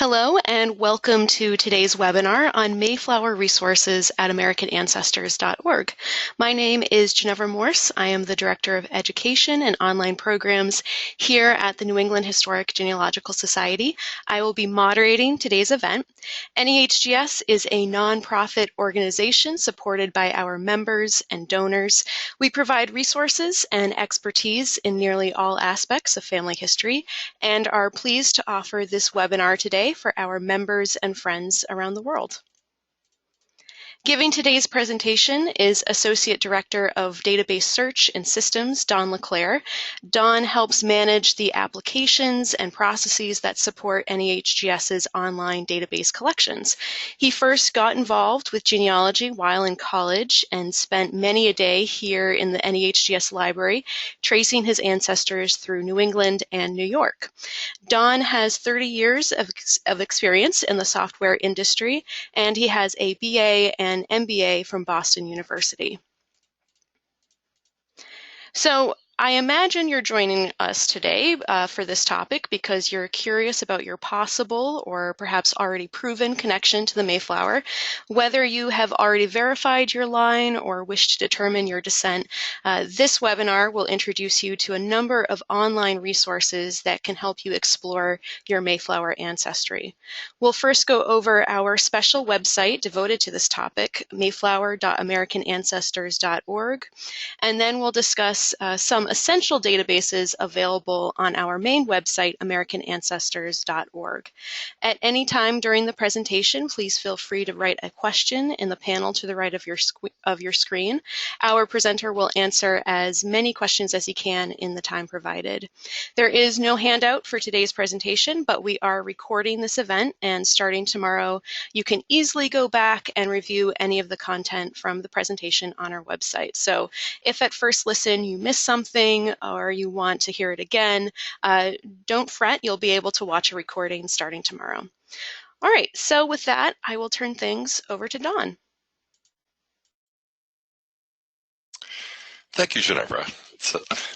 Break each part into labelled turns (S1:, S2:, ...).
S1: Hello and welcome to today's webinar on Mayflower resources at AmericanAncestors.org. My name is Ginevra Morse. I am the Director of Education and Online Programs here at the New England Historic Genealogical Society. I will be moderating today's event. NEHGS is a nonprofit organization supported by our members and donors. We provide resources and expertise in nearly all aspects of family history and are pleased to offer this webinar today for our members and friends around the world. Giving today's presentation is Associate Director of Database Search and Systems, Don LeClair. Don helps manage the applications and processes that support NEHGS's online database collections. He first got involved with genealogy while in college and spent many a day here in the NEHGS library, tracing his ancestors through New England and New York. Don has 30 years of experience in the software industry, and he has a BA and MBA from Boston University. So I imagine you're joining us today for this topic because you're curious about your possible or perhaps already proven connection to the Mayflower. Whether you have already verified your line or wish to determine your descent, this webinar will introduce you to a number of online resources that can help you explore your Mayflower ancestry. We'll first go over our special website devoted to this topic, mayflower.americanancestors.org, and then we'll discuss some essential databases available on our main website, AmericanAncestors.org. At any time during the presentation, please feel free to write a question in the panel to the right of your screen. Our presenter will answer as many questions as he can in the time provided. There is no handout for today's presentation, but we are recording this event, and starting tomorrow, you can easily go back and review any of the content from the presentation on our website. So if at first listen you miss something or you want to hear it again, don't fret, you'll be able to watch a recording starting tomorrow. All right, so with that, I will turn things over to Don.
S2: Thank you, Ginevra.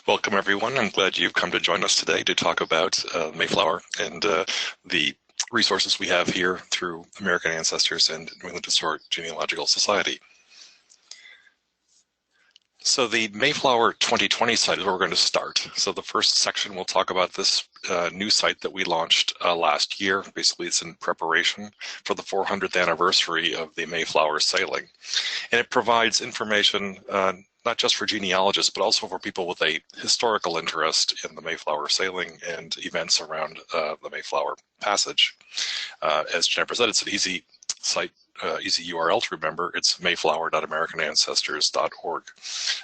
S2: Welcome, everyone. I'm glad you've come to join us today to talk about Mayflower and the resources we have here through American Ancestors and New England Historic Genealogical Society. So the Mayflower 2020 site is where we're going to start. So the first section will talk about this new site that we launched last year. Basically, it's in preparation for the 400th anniversary of the Mayflower sailing. And it provides information not just for genealogists, but also for people with a historical interest in the Mayflower sailing and events around the Mayflower passage. As Jennifer said, it's an easy site, easy URL to remember. It's mayflower.americanancestors.org.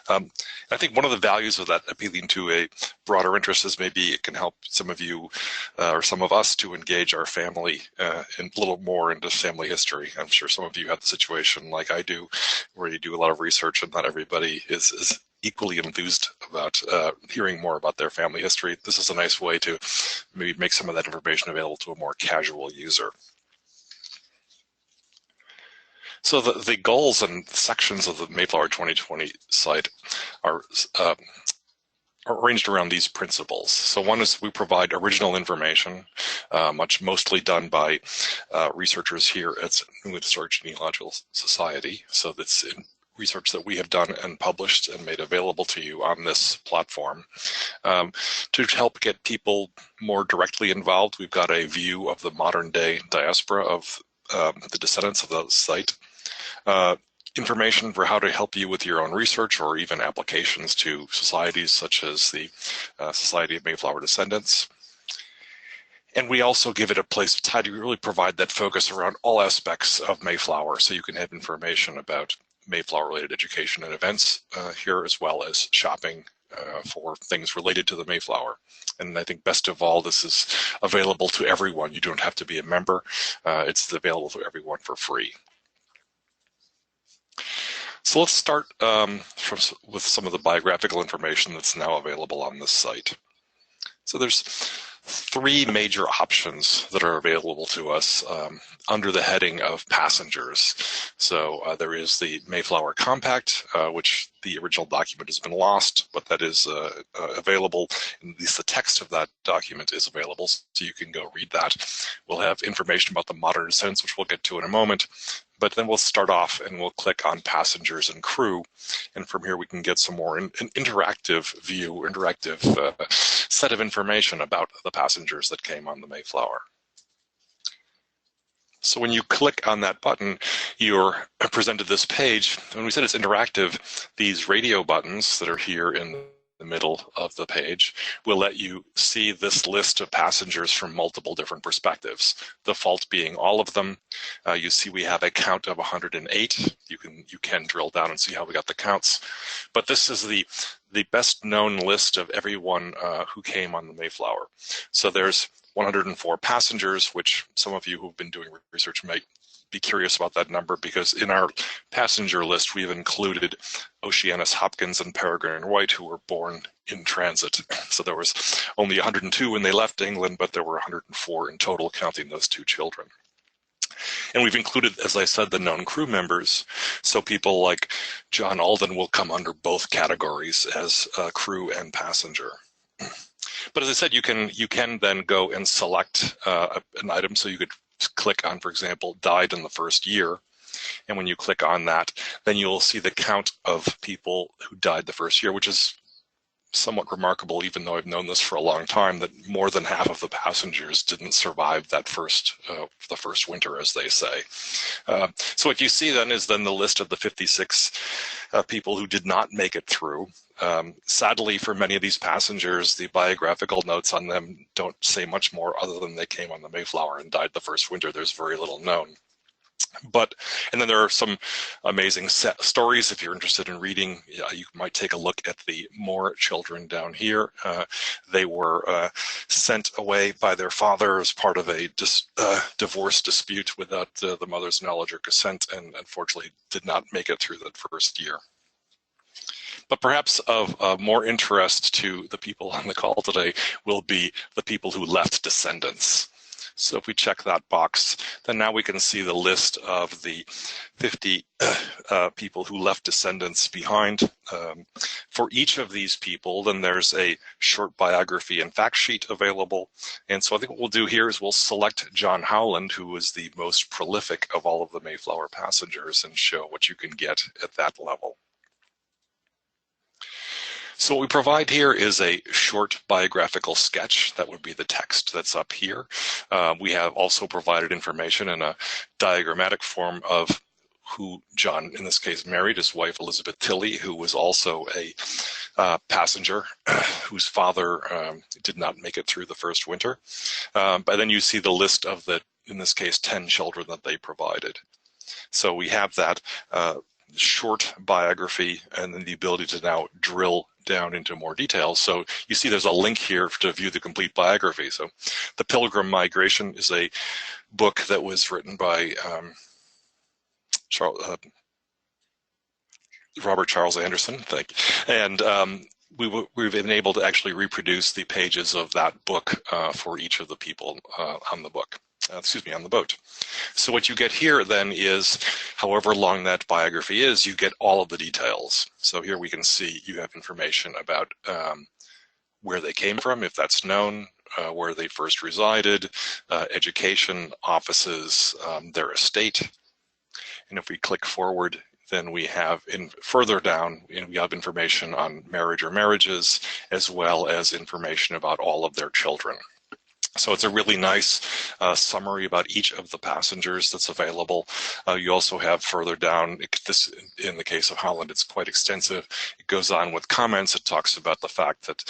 S2: I think one of the values of that, appealing to a broader interest, is maybe it can help some of you or some of us to engage our family a little more into family history. I'm sure some of you have the situation like I do, where you do a lot of research and not everybody is equally enthused about hearing more about their family history. This is a nice way to maybe make some of that information available to a more casual user. So the goals and sections of the Mayflower 2020 site are arranged around these principles. So one is we provide original information, mostly done by researchers here at New England Historic Genealogical Society. So that's research that we have done and published and made available to you on this platform. To help get people more directly involved, we've got a view of the modern day diaspora of the descendants of the site. Information for how to help you with your own research or even applications to societies such as the Society of Mayflower Descendants. And we also give it a place to really provide that focus around all aspects of Mayflower, so you can have information about Mayflower-related education and events here, as well as shopping for things related to the Mayflower. And I think best of all, this is available to everyone. You don't have to be a member. It's available to everyone for free. So let's start with some of the biographical information that's now available on this site. So there's three major options that are available to us under the heading of passengers. So there is the Mayflower Compact, which the original document has been lost, but that is available. At least the text of that document is available, so you can go read that. We'll have information about the modern descendants, which we'll get to in a moment. But then we'll start off and we'll click on passengers and crew. And from here we can get some more an interactive view, interactive set of information about the passengers that came on the Mayflower. So when you click on that button, you're presented this page. When we said it's interactive, these radio buttons that are here in the middle of the page will let you see this list of passengers from multiple different perspectives. The default being all of them. You see we have a count of 108. You can drill down and see how we got the counts. But this is the best known list of everyone who came on the Mayflower. So there's 104 passengers, which some of you who've been doing research might be curious about that number, because in our passenger list we've included Giles Hopkins and Peregrine White, who were born in transit. So there was only 102 when they left England, but there were 104 in total, counting those two children. And we've included, as I said, the known crew members. So people like John Alden will come under both categories as crew and passenger. But as I said, you can then go and select an item. So you could click on, for example, died in the first year. And when you click on that, then you'll see the count of people who died the first year, which is somewhat remarkable, even though I've known this for a long time, that more than half of the passengers didn't survive that the first winter, as they say. So what you see then is the list of the 56 people who did not make it through. Sadly, for many of these passengers, the biographical notes on them don't say much more other than they came on the Mayflower and died the first winter. There's very little known. And then there are some amazing stories. If you're interested in reading, you might take a look at the Moore children down here. They were sent away by their father as part of a divorce dispute without the mother's knowledge or consent, and unfortunately did not make it through that first year. But perhaps of more interest to the people on the call today will be the people who left descendants. So if we check that box, then now we can see the list of the 50 people who left descendants behind. For each of these people, then there's a short biography and fact sheet available. And so I think what we'll do here is we'll select John Howland, who was the most prolific of all of the Mayflower passengers, and show what you can get at that level. So what we provide here is a short biographical sketch. That would be the text that's up here. We have also provided information in a diagrammatic form of who John, in this case, married, his wife Elizabeth Tilley, who was also a passenger whose father did not make it through the first winter. But then you see the list of the, in this case, 10 children that they provided. So we have that short biography and then the ability to now drill down into more details. So you see there's a link here to view the complete biography. So The Pilgrim Migration is a book that was written by Robert Charles Anderson, thank you. And we've been able to actually reproduce the pages of that book for each of the people on the book. On the boat. So what you get here then is, however long that biography is, you get all of the details. So here we can see you have information about where they came from, if that's known, where they first resided, education, offices, their estate. And if we click forward, then we have further down, we have information on marriage or marriages, as well as information about all of their children. So it's a really nice summary about each of the passengers that's available. You also have further down, this in the case of Holland, it's quite extensive. It goes on with comments. It talks about the fact that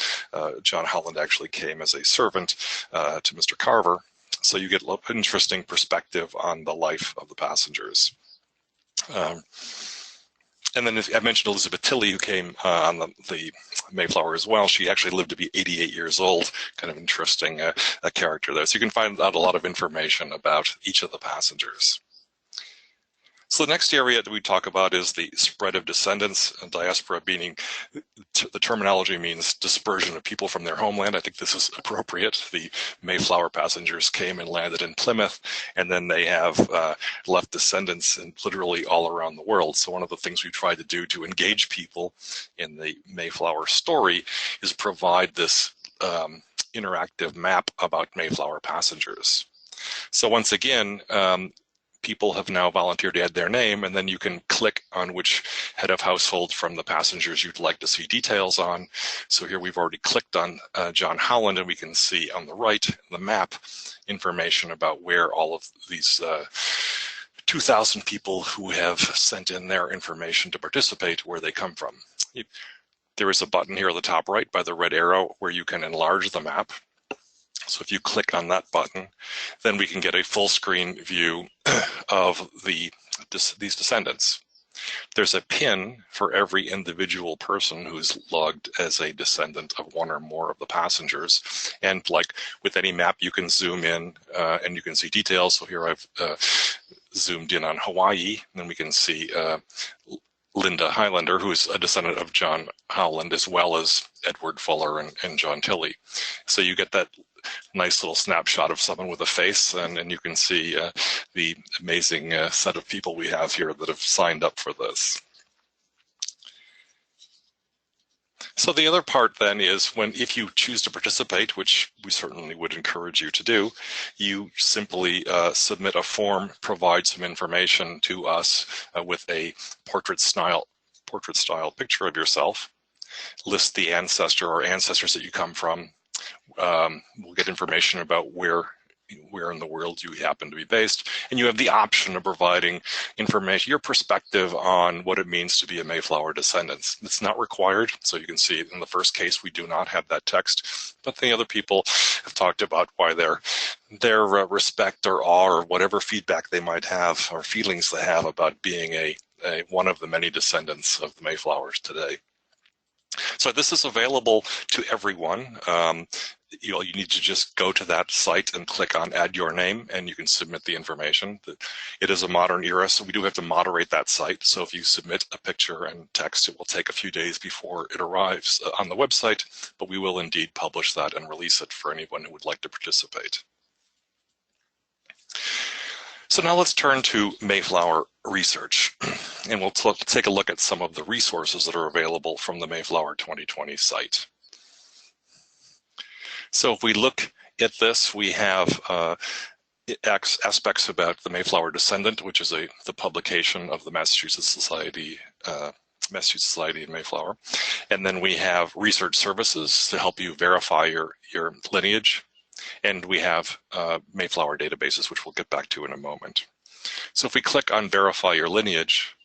S2: John Holland actually came as a servant to Mr. Carver. So you get an interesting perspective on the life of the passengers. And then I mentioned Elizabeth Tilley, who came on the Mayflower as well. She actually lived to be 88 years old. Kind of interesting a character there. So you can find out a lot of information about each of the passengers. So the next area that we talk about is the spread of descendants, and diaspora meaning the terminology means dispersion of people from their homeland. I think this is appropriate. The Mayflower passengers came and landed in Plymouth, and then they have left descendants in literally all around the world. So one of the things we try to do to engage people in the Mayflower story is provide this interactive map about Mayflower passengers. So once again, people have now volunteered to add their name, and then you can click on which head of household from the passengers you'd like to see details on. So here we've already clicked on John Howland, and we can see on the right, the map, information about where all of these 2,000 people who have sent in their information to participate, where they come from. There is a button here at the top right by the red arrow where you can enlarge the map. So if you click on that button, then we can get a full screen view of these descendants. There's a pin for every individual person who's logged as a descendant of one or more of the passengers. And like with any map, you can zoom in and you can see details. So here I've zoomed in on Hawaii, and then we can see Linda Highlander, who is a descendant of John Howland, as well as Edward Fuller and John Tilley. So you get that nice little snapshot of someone with a face, and you can see the amazing set of people we have here that have signed up for this. So the other part then is if you choose to participate, which we certainly would encourage you to do, you simply submit a form, provide some information to us with a portrait style picture of yourself, list the ancestor or ancestors that you come from. We'll get information about where in the world you happen to be based, and you have the option of providing information, your perspective on what it means to be a Mayflower descendant. It's not required, so you can see in the first case we do not have that text, but the other people have talked about why their respect or awe or whatever feedback they might have or feelings they have about being one of the many descendants of the Mayflowers today. So this is available to everyone. You need to just go to that site and click on Add Your Name, and you can submit the information. It is a modern era, so we do have to moderate that site. So if you submit a picture and text, it will take a few days before it arrives on the website, but we will indeed publish that and release it for anyone who would like to participate. So now let's turn to Mayflower Research, and we'll take a look at some of the resources that are available from the Mayflower 2020 site. So if we look at this, we have aspects about the Mayflower Descendant, which is the publication of the Massachusetts Society of Mayflower. And then we have research services to help you verify your lineage. And we have Mayflower databases, which we'll get back to in a moment. So if we click on Verify Your Lineage,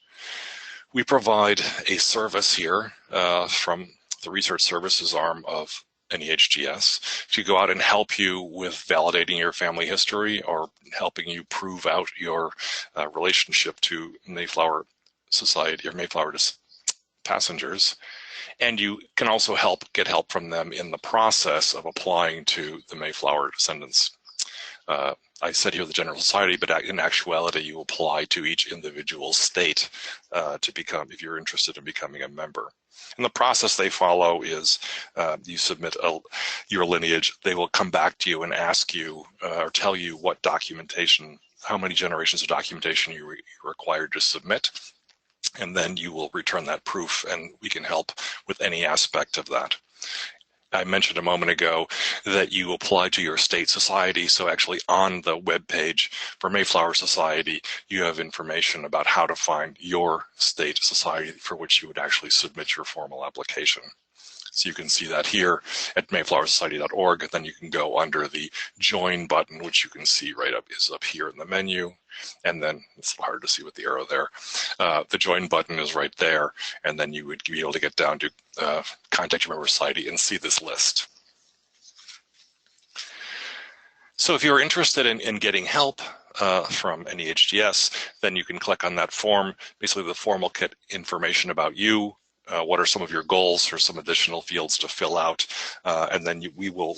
S2: we provide a service here from the research services arm of NEHGS to go out and help you with validating your family history or helping you prove out your relationship to Mayflower Society or Mayflower passengers. And you can also get help from them in the process of applying to the Mayflower descendants. I said here the General Society, but in actuality, you apply to each individual state to become, if you're interested in becoming a member. And the process they follow is you submit your lineage. They will come back to you and ask you or tell you what documentation, how many generations of documentation you're required to submit. And then you will return that proof, and we can help with any aspect of that. I mentioned a moment ago that you apply to your state society. So actually on the web page for Mayflower Society, you have information about how to find your state society for which you would actually submit your formal application. So you can see that here at mayflowersociety.org. Then you can go under the Join button, which you can see is up here in the menu. And then it's hard to see with the arrow there. The Join button is right there. And then you would be able to get down to Contact Your Member Society and see this list. So if you're interested in getting help from NEHGS, then you can click on that form. Basically, the form will get information about you. What are some of your goals or some additional fields to fill out, and then we will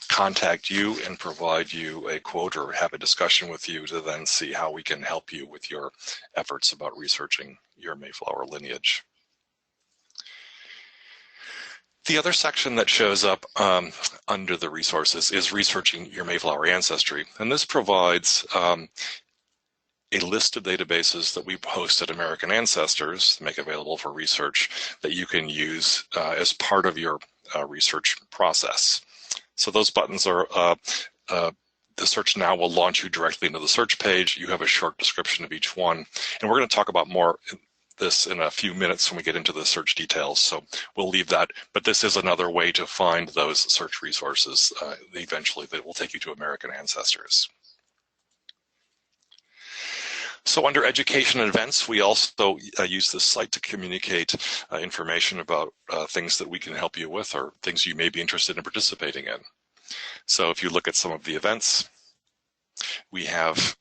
S2: contact you and provide you a quote or have a discussion with you to then see how we can help you with your efforts about researching your Mayflower lineage. The other section that shows up under the resources is researching your Mayflower ancestry, and this provides a list of databases that we host at American Ancestors, make available for research, that you can use as part of your research process. So those buttons are, the Search Now will launch you directly into the search page. You have a short description of each one, and we're going to talk about more this in a few minutes when we get into the search details, so we'll leave that. But this is another way to find those search resources eventually that will take you to American Ancestors. So under education and events, we also use this site to communicate information about things that we can help you with or things you may be interested in participating in. So if you look at some of the events, we have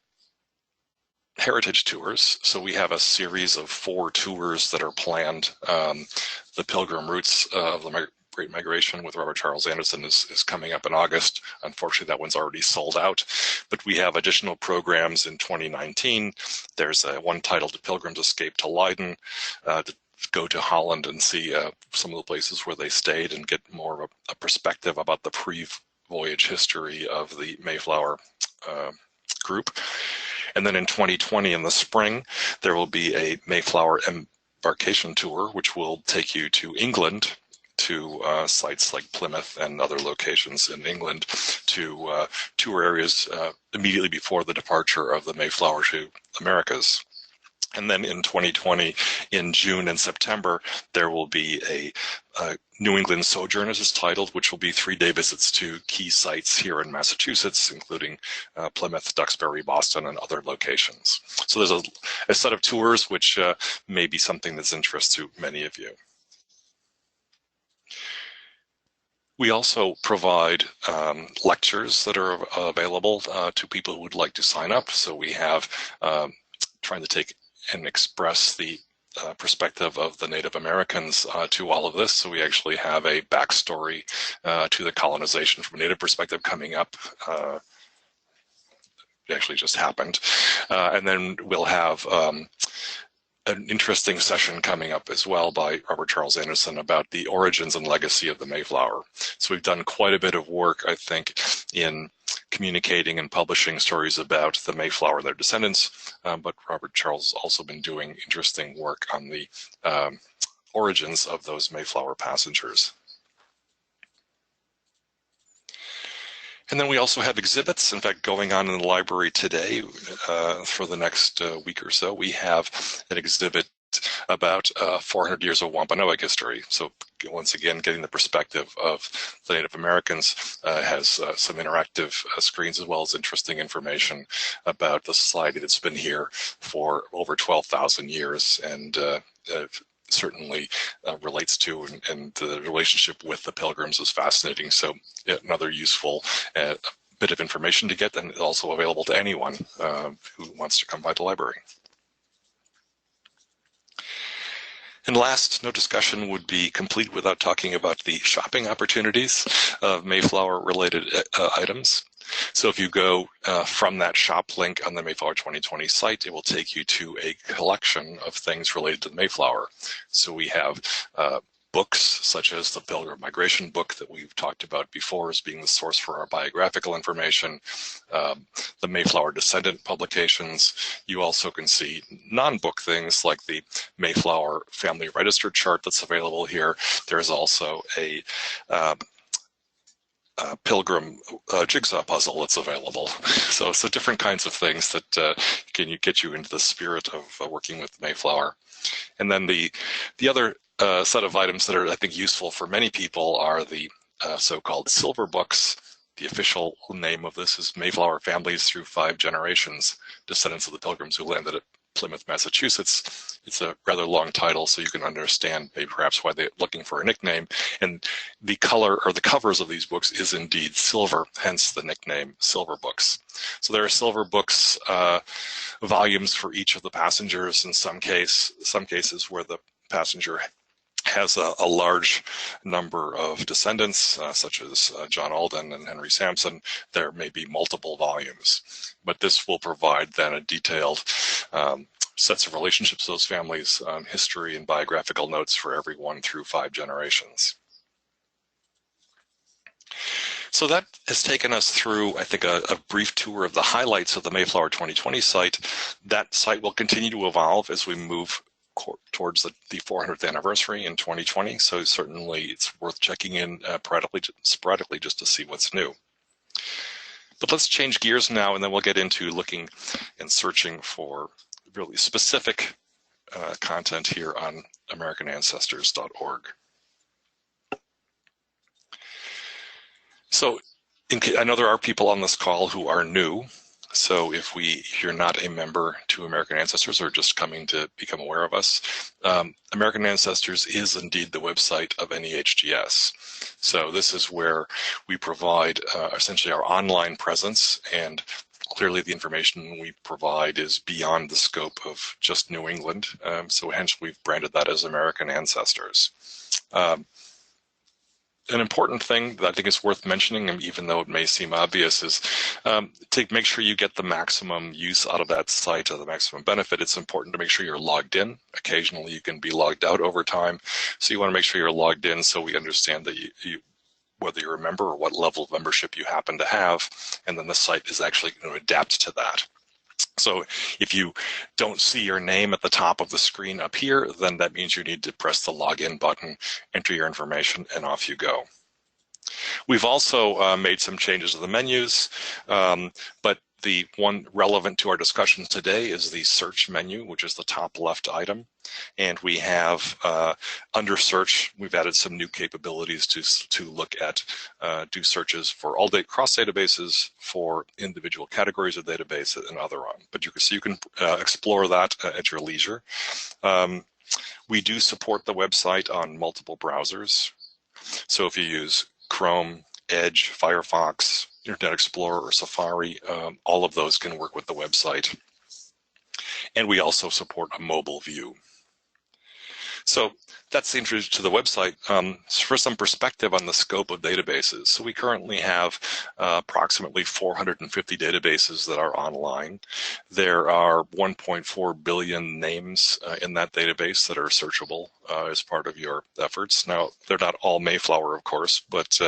S2: heritage tours. So we have a series of 4 tours that are planned. The Pilgrim Routes of the Great Migration with Robert Charles Anderson is coming up in August. Unfortunately, that one's already sold out, but we have additional programs in 2019. There's one titled The Pilgrim's Escape to Leiden, to go to Holland and see some of the places where they stayed and get more of a perspective about the pre-voyage history of the Mayflower group. And then in 2020, in the spring, there will be a Mayflower embarkation tour, which will take you to England, to sites like Plymouth and other locations in England, to tour areas immediately before the departure of the Mayflower to Americas. And then in 2020, in June and September, there will be a New England Sojourn, as it's titled, which will be 3-day visits to key sites here in Massachusetts, including Plymouth, Duxbury, Boston, and other locations. So there's a set of tours which may be something that's of interest to many of you. We also provide lectures that are available to people who would like to sign up. So we have trying to take and express the perspective of the Native Americans to all of this. So we actually have a backstory to the colonization from a Native perspective coming up. It actually just happened. And then we'll have an interesting session coming up as well by Robert Charles Anderson about the origins and legacy of the Mayflower. So we've done quite a bit of work, I think, in communicating and publishing stories about the Mayflower and their descendants, but Robert Charles has also been doing interesting work on the origins of those Mayflower passengers. And then we also have exhibits. In fact, going on in the library today for the next week or so, we have an exhibit about 400 years of Wampanoag history. So once again, getting the perspective of the Native Americans, has some interactive screens as well as interesting information about the society that's been here for over 12,000 years and certainly relates to, and the relationship with the Pilgrims is fascinating. So another useful bit of information to get, and also available to anyone who wants to come by the library. And last, no discussion would be complete without talking about the shopping opportunities of Mayflower-related items. So if you go from that shop link on the Mayflower 2020 site, it will take you to a collection of things related to the Mayflower. So we have books such as the Pilgrim Migration book that we've talked about before as being the source for our biographical information, the Mayflower Descendant publications. You also can see non-book things like the Mayflower Family Register chart that's available here. There's also a Pilgrim jigsaw puzzle that's available. So different kinds of things that can get you into the spirit of working with Mayflower. And then the other set of items that are, I think, useful for many people are the so-called silver books. The official name of this is Mayflower Families Through 5 Generations, Descendants of the Pilgrims Who Landed at Plymouth, Massachusetts. It's a rather long title, so you can understand maybe perhaps why they're looking for a nickname. And the color or the covers of these books is indeed silver, hence the nickname Silver Books. So there are silver books volumes for each of the passengers. In some cases where the passenger has a large number of descendants, such as John Alden and Henry Sampson, there may be multiple volumes. But this will provide then a detailed sets of relationships to those families, history and biographical notes for every 1 through 5 generations. So that has taken us through, I think, a brief tour of the highlights of the Mayflower 2020 site. That site will continue to evolve as we move towards the 400th anniversary in 2020. So certainly it's worth checking in sporadically just to see what's new. But let's change gears now, and then we'll get into looking and searching for really specific content here on AmericanAncestors.org. So I know there are people on this call who are new. So if you're not a member to American Ancestors or just coming to become aware of us, American Ancestors is indeed the website of NEHGS. So this is where we provide essentially our online presence, and clearly the information we provide is beyond the scope of just New England. So hence we've branded that as American Ancestors. An important thing that I think is worth mentioning, and even though it may seem obvious, is to make sure you get the maximum use out of that site or the maximum benefit. It's important to make sure you're logged in. Occasionally you can be logged out over time. So you want to make sure you're logged in so we understand that whether you're a member or what level of membership you happen to have, and then the site is actually going to adapt to that. So if you don't see your name at the top of the screen up here, then that means you need to press the login button, enter your information, and off you go. We've also made some changes to the menus, but the one relevant to our discussion today is the search menu, which is the top left item. And we have under search, we've added some new capabilities to look at, do searches for all cross databases, for individual categories of databases, and other on. But you can explore that at your leisure. We do support the website on multiple browsers. So if you use Chrome, Edge, Firefox, Internet Explorer, or Safari, all of those can work with the website. And we also support a mobile view. So that's the introduction to the website. For some perspective on the scope of databases, so we currently have approximately 450 databases that are online. There are 1.4 billion names in that database that are searchable as part of your efforts. Now, they're not all Mayflower, of course, but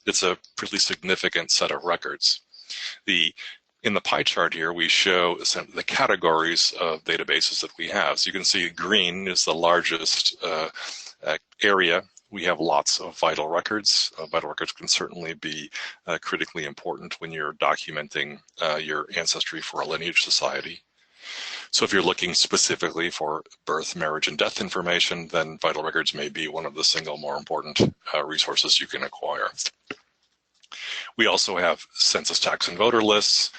S2: it's a pretty significant set of records. In the pie chart here, we show the categories of databases that we have. So you can see green is the largest area. We have lots of vital records. Vital records can certainly be critically important when you're documenting your ancestry for a lineage society. So if you're looking specifically for birth, marriage, and death information, then vital records may be one of the single more important resources you can acquire. We also have census, tax, and voter lists,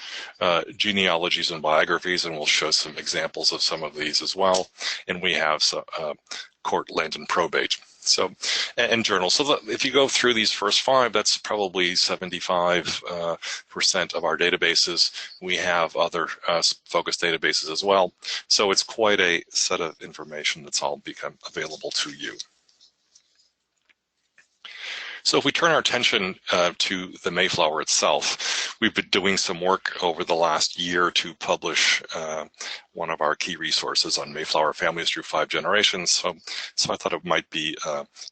S2: genealogies and biographies, and we'll show some examples of some of these as well. And we have court, land, and probate. So, and journals. So if you go through these first 5, that's probably 75% of our databases. We have other focused databases as well. So it's quite a set of information that's all become available to you. So if we turn our attention to the Mayflower itself, we've been doing some work over the last year to publish one of our key resources on Mayflower families through 5 generations. So I thought it might be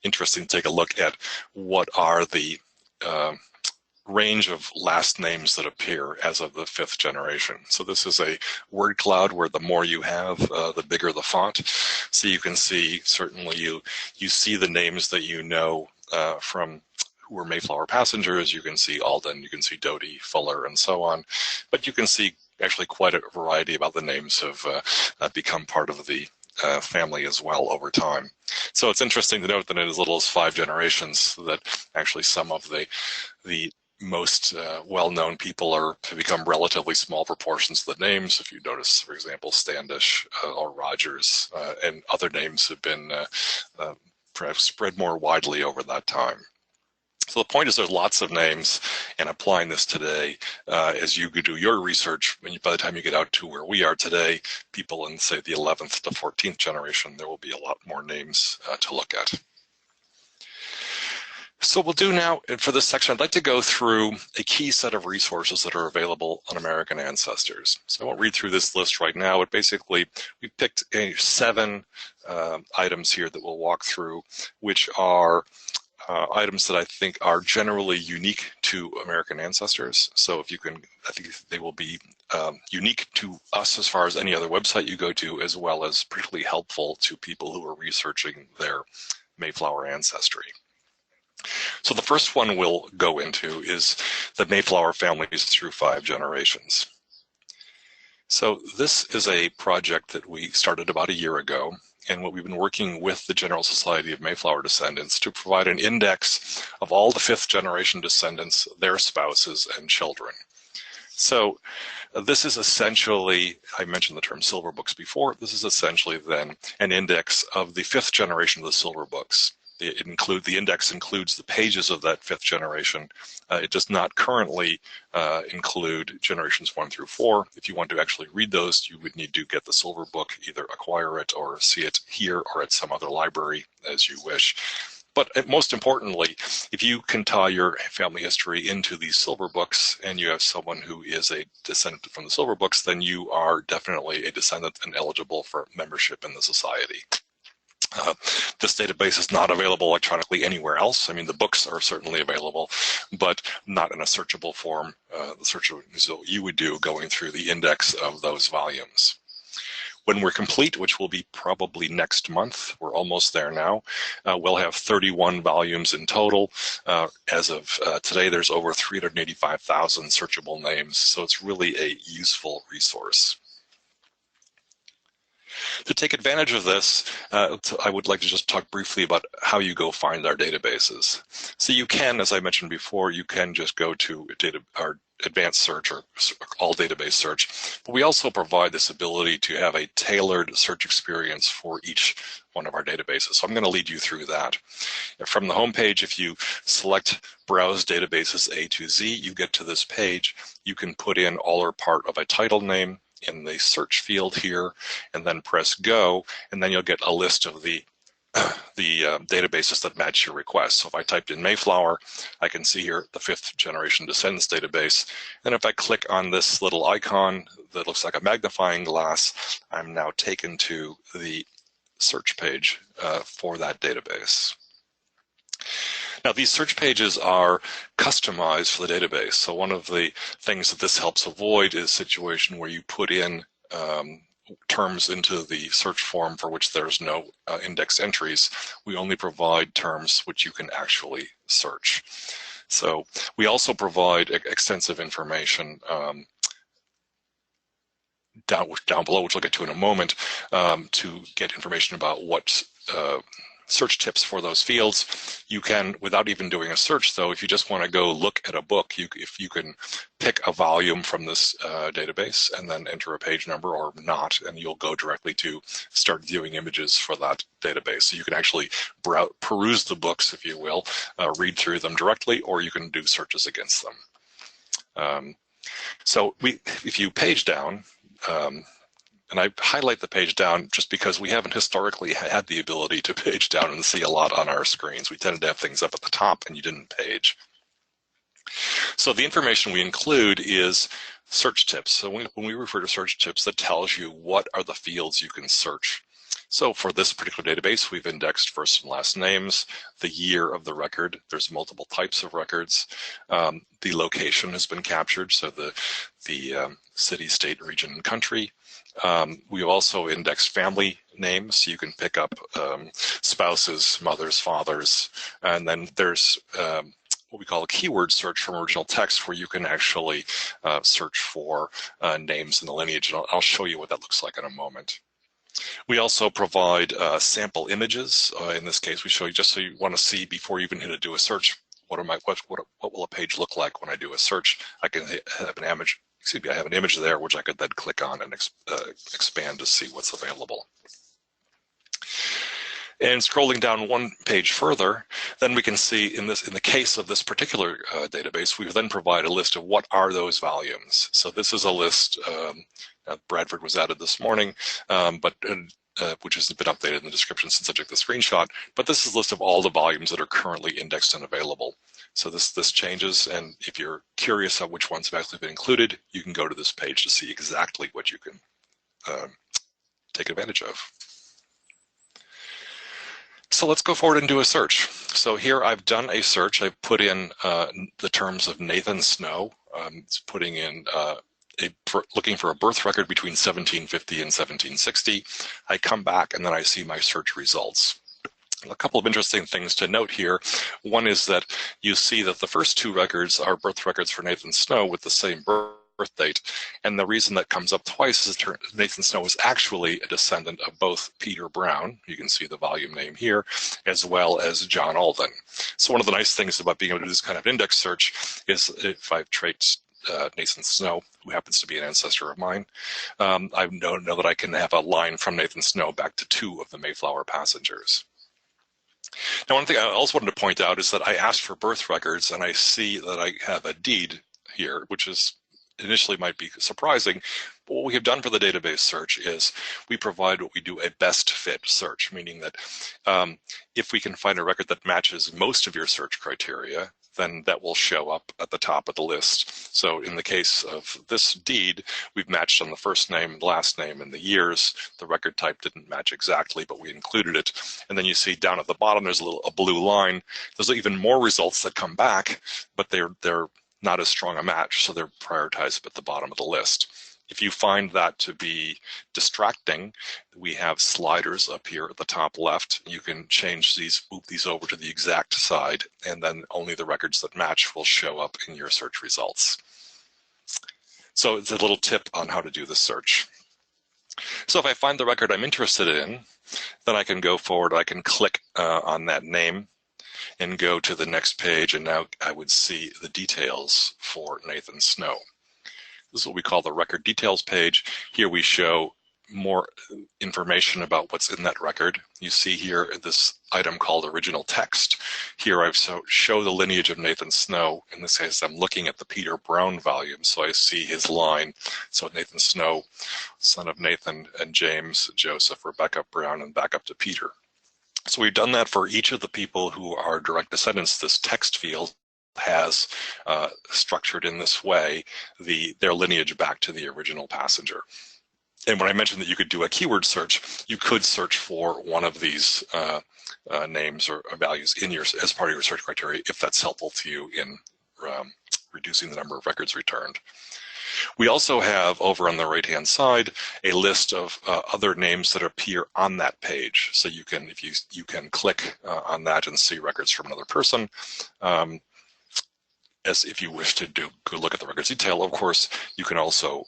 S2: interesting to take a look at what are the range of last names that appear as of the 5th generation. So this is a word cloud where the more you have, the bigger the font. So you can see, certainly you see the names that you know from who were Mayflower passengers. You can see Alden, you can see Doty, Fuller, and so on. But you can see actually quite a variety about the names have become part of the family as well over time. So it's interesting to note that in as little as 5 generations that actually some of the most well-known people have become relatively small proportions of the names. If you notice, for example, Standish or Rogers and other names have been perhaps spread more widely over that time. So the point is there's lots of names, and applying this today as you do your research, by the time you get out to where we are today, people in, say, the 11th to 14th generation, there will be a lot more names to look at. So we'll do now, for this section, I'd like to go through a key set of resources that are available on American Ancestors. So I won't read through this list right now, but basically we picked 7 items here that we'll walk through, which are items that I think are generally unique to American Ancestors. So if you can, I think they will be unique to us as far as any other website you go to, as well as particularly helpful to people who are researching their Mayflower ancestry. So the first one we'll go into is the Mayflower families through 5 generations. So this is a project that we started about a year ago, and what we've been working with the General Society of Mayflower Descendants to provide an index of all the 5th generation descendants, their spouses, and children. So this is essentially, I mentioned the term silver books before, this is essentially then an index of the 5th generation of the silver books. The index includes the pages of that 5th generation. It does not currently include generations 1 through 4. If you want to actually read those, you would need to get the silver book, either acquire it or see it here or at some other library as you wish. But most importantly, if you can tie your family history into these silver books and you have someone who is a descendant from the silver books, then you are definitely a descendant and eligible for membership in the society. This database is not available electronically anywhere else. I mean, the books are certainly available, but not in a searchable form. The search you would do going through the index of those volumes. When we're complete, which will be probably next month, we're almost there now, we'll have 31 volumes in total. As of today, there's over 385,000 searchable names, so it's really a useful resource. To take advantage of this, I would like to just talk briefly about how you go find our databases. So you can, as I mentioned before, you can just go to our advanced search or all database search, but we also provide this ability to have a tailored search experience for each one of our databases. So I'm going to lead you through that. From the home page, if you select Browse Databases A to Z, you get to this page. You can put in all or part of a title name in the search field here, and then press go, and then you'll get a list of the databases that match your request. So if I typed in Mayflower, I can see here the 5th generation descendants database. And if I click on this little icon that looks like a magnifying glass, I'm now taken to the search page for that database. Now, these search pages are customized for the database. So one of the things that this helps avoid is a situation where you put in terms into the search form for which there's no index entries. We only provide terms which you can actually search. So we also provide extensive information down below, which I'll get to in a moment, to get information about what search tips for those fields. You can, without even doing a search though, if you just want to go look at a book, if you can pick a volume from this database and then enter a page number or not, and you'll go directly to start viewing images for that database. So you can actually peruse the books, if you will, read through them directly, or you can do searches against them. So if you page down, and I highlight the page down just because we haven't historically had the ability to page down and see a lot on our screens. We tended to have things up at the top and you didn't page. So the information we include is search tips. So when we refer to search tips, that tells you what are the fields you can search. So for this particular database, we've indexed first and last names, the year of the record. There's multiple types of records. The location has been captured, so the city, state, region, and country. We've also indexed family names, so you can pick up spouses, mothers, fathers, and then there's what we call a keyword search from original text, where you can actually search for names in the lineage, and I'll show you what that looks like in a moment. We also provide sample images. In this case, we show you just so you want to see before you even hit do a search. What will a page look like when I do a search? I can have an image. Excuse me, I have an image there which I could then click on and expand to see what's available. And scrolling down one page further, then we can see in the case of this particular database, we then provide a list of what are those volumes. So this is a list. Bradford was added this morning, but which has been updated in the description since I took the screenshot, but this is a list of all the volumes that are currently indexed and available. So this changes, and if you're curious on which ones have actually been included, you can go to this page to see exactly what you can take advantage of. So let's go forward and do a search. So here I've done a search. I've put in the terms of Nathan Snow. It's putting in looking for a birth record between 1750 and 1760. I come back and then I see my search results. A couple of interesting things to note here. One is that you see that the first two records are birth records for Nathan Snow with the same birth date, and the reason that comes up twice is that Nathan Snow is actually a descendant of both Peter Brown, you can see the volume name here, as well as John Alden. So one of the nice things about being able to do this kind of index search is if I've traced Nathan Snow, who happens to be an ancestor of mine, I know that I can have a line from Nathan Snow back to 2 of the Mayflower passengers. Now, one thing I also wanted to point out is that I asked for birth records, and I see that I have a deed here, which is initially might be surprising. But what we have done for the database search is we provide what we do a best fit search, meaning that if we can find a record that matches most of your search criteria, then that will show up at the top of the list. So in the case of this deed, we've matched on the first name, last name, and the years. The record type didn't match exactly, but we included it. And then you see down at the bottom, there's a blue line. There's even more results that come back, but they're not as strong a match, so they're prioritized at the bottom of the list. If you find that to be distracting, we have sliders up here at the top left. You can change these, move these over to the exact side, and then only the records that match will show up in your search results. So it's a little tip on how to do the search. So if I find the record I'm interested in, then I can go forward, I can click on that name and go to the next page, and now I would see the details for Nathan Snow. This is what we call the record details page. Here we show more information about what's in that record. You see here this item called original text. Here I've show the lineage of Nathan Snow. In this case, I'm looking at the Peter Brown volume, so I see his line. So Nathan Snow, son of Nathan and James, Joseph, Rebecca Brown, and back up to Peter. So we've done that for each of the people who are direct descendants. This text field has structured in this way their lineage back to the original passenger. And when I mentioned that you could do a keyword search, you could search for one of these names or values in as part of your search criteria if that's helpful to you in reducing the number of records returned. We also have over on the right-hand side a list of other names that appear on that page. So you can, if you can click on that and see records from another person. As if you wish to go look at the records detail, of course, you can also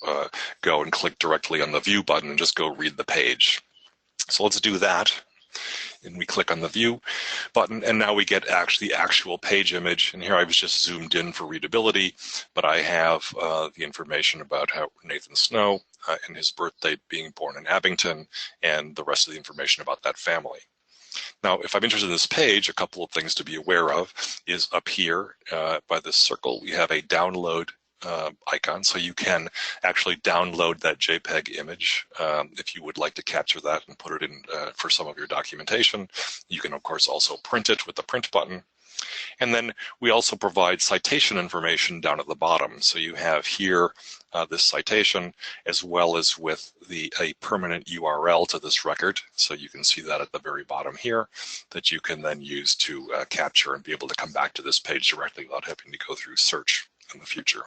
S2: go and click directly on the view button and just go read the page. So let's do that. And we click on the view button, and now we get the actual page image. And here I was just zoomed in for readability, but I have the information about how Nathan Snow and his birth date, being born in Abington, and the rest of the information about that family. Now, if I'm interested in this page, a couple of things to be aware of is up here by this circle, we have a download icon, so you can actually download that JPEG image if you would like to capture that and put it in for some of your documentation. You can, of course, also print it with the print button. And then we also provide citation information down at the bottom. So you have here this citation as well as with a permanent URL to this record. So you can see that at the very bottom here that you can then use to capture and be able to come back to this page directly without having to go through search in the future.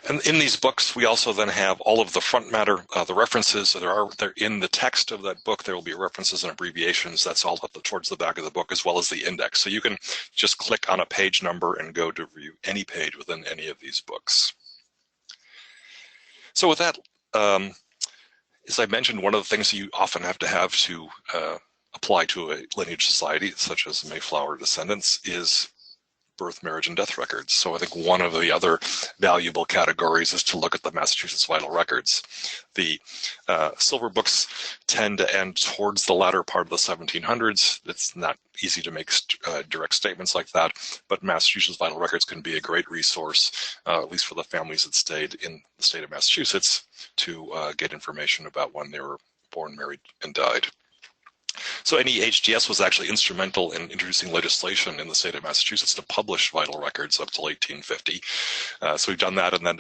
S2: And in these books, we also then have all of the front matter, the references. So they're in the text of that book. There will be references and abbreviations. That's all up towards the back of the book, as well as the index. So you can just click on a page number and go to view any page within any of these books. So with that, as I mentioned, one of the things you often have to apply to a lineage society, such as Mayflower Descendants, is birth, marriage, and death records. So I think one of the other valuable categories is to look at the Massachusetts vital records. The silver books tend to end towards the latter part of the 1700s. It's not easy to make direct statements like that, but Massachusetts vital records can be a great resource, at least for the families that stayed in the state of Massachusetts, to get information about when they were born, married, and died. So NEHDS was actually instrumental in introducing legislation in the state of Massachusetts to publish vital records up till 1850. So we've done that, and then